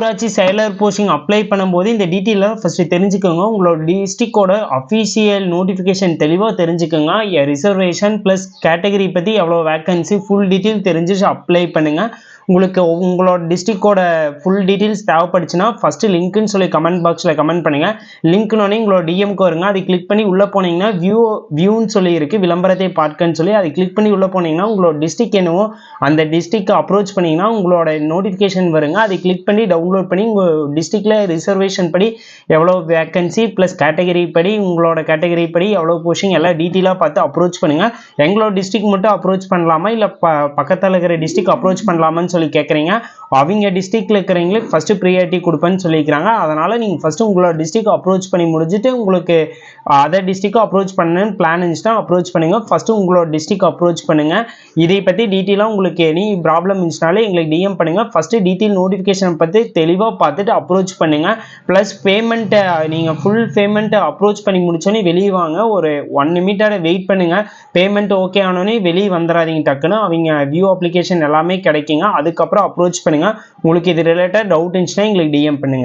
ஊராட்சி செயலர் posting apply பண்ணும்போது இந்த டீட்டெயிலாம் ஃபர்ஸ்ட் தெரிஞ்சுக்கோங்க. உங்களோட டிஸ்ட்ரிக்டோட அஃபீஷியல் நோட்டிஃபிகேஷன் தெளிவாக தெரிஞ்சுக்கோங்க. ரிசர்வேஷன் ப்ளஸ் கேட்டகரி பற்றி எவ்வளோ வேக்கன்சி ஃபுல் டீட்டெயில் தெரிஞ்சு அப்ளை பண்ணுங்கள். உங்களுக்கு உங்களோட டிஸ்ட்ரிக்டோட ஃபுல் டீட்டெயில்ஸ் தேவைப்படுச்சுன்னா ஃபஸ்ட்டு லிங்க்னு சொல்லி கமெண்ட் பாக்ஸில் கமெண்ட் பண்ணுங்கள். லிங்க்னோடனே உங்களோட டிஎம்க்கு வருங்க. அதை கிளிக் பண்ணி உள்ளே போனீங்கன்னா வியூன்னு சொல்லி இருக்குது, விளம்பரத்தை பார்க்கன்னு சொல்லி அதை கிளிக் பண்ணி உள்ளே போனீங்கன்னா உங்களோட டிஸ்ட்ரிக்ட் என்னவோ அந்த டிஸ்ட்ரிக்ட் அப்ரோச் பண்ணிங்கன்னா உங்களோட நோட்டிஃபிகேஷன் வருங்க. அதை கிளிக் பண்ணி டவுன்லோட் பண்ணி உங்கள் டிஸ்ட்ரிக்டில் ரிசர்வேஷன் படி எவ்வளோ வேக்கன்சி ப்ளஸ் கேட்டகரி படி உங்களோட கேட்டகரி படி எவ்வளோ போஸ்டிங் எல்லாம் டீட்டெயிலாக பார்த்து அப்ரோச் பண்ணுங்கள். எங்களோட டிஸ்ட்ரிக்ட் மட்டும் அப்ரோச் பண்ணலாமா இல்லை பக்கத்தில் இருக்கிற டிஸ்ட்ரிக்ட் அப்ரோச் பண்ணலாமான்னு சொல்லி கேட்குறீங்க. அவங்க டிஸ்ட்ரிக்டில் இருக்கிறவங்களுக்கு ஃபஸ்ட்டு ப்ரியாரிட்டி கொடுப்பேன்னு சொல்லிக்கிறாங்க. அதனால் நீங்கள் ஃபஸ்ட்டு உங்களோட டிஸ்ட்ரிக்ட் அப்ரோச் பண்ணி முடிச்சுட்டு உங்களுக்கு அதர் டிஸ்ட்ரிக்டும் அப்ரோச் பண்ணணுன்னு பிளான் இருந்துச்சுன்னா அப்ரோச் பண்ணுங்கள். ஃபஸ்ட்டு உங்களோட டிஸ்ட்ரிக்ட் அப்ரோச் பண்ணுங்கள். இதை பற்றி டீட்டெயிலாக உங்களுக்கு எனி ப்ராப்ளம் இருந்துச்சுனாலே எங்களுக்கு டிஎம் பண்ணுங்கள். ஃபஸ்ட்டு டீட்டெயில் நோட்டிஃபிகேஷன் பற்றி தெளிவாக பார்த்துட்டு அப்ரோச் பண்ணுங்கள். ப்ளஸ் பேமெண்ட்டை நீங்கள் ஃபுல் பேமெண்ட்டை அப்ரோச் பண்ணி முடிச்சோன்னே வெளியே வாங்க. ஒரு 1 நிமிட்டோட வெயிட் பண்ணுங்கள். பேமெண்ட் ஓகே ஆனோடனே வெளியே வந்துடாதீங்க. டக்குன்னு அவங்க வியூ அப்ளிகேஷன் எல்லாமே கிடைக்குங்க. அதுக்கப்புறம் அப்ரோச் பண்ணுங்கள். உங்களுக்கு இது ரிலேட்டட் டவுட் இருந்துச்சுன்னா எங்களுக்கு டிஎம் பண்ணுங்கள்.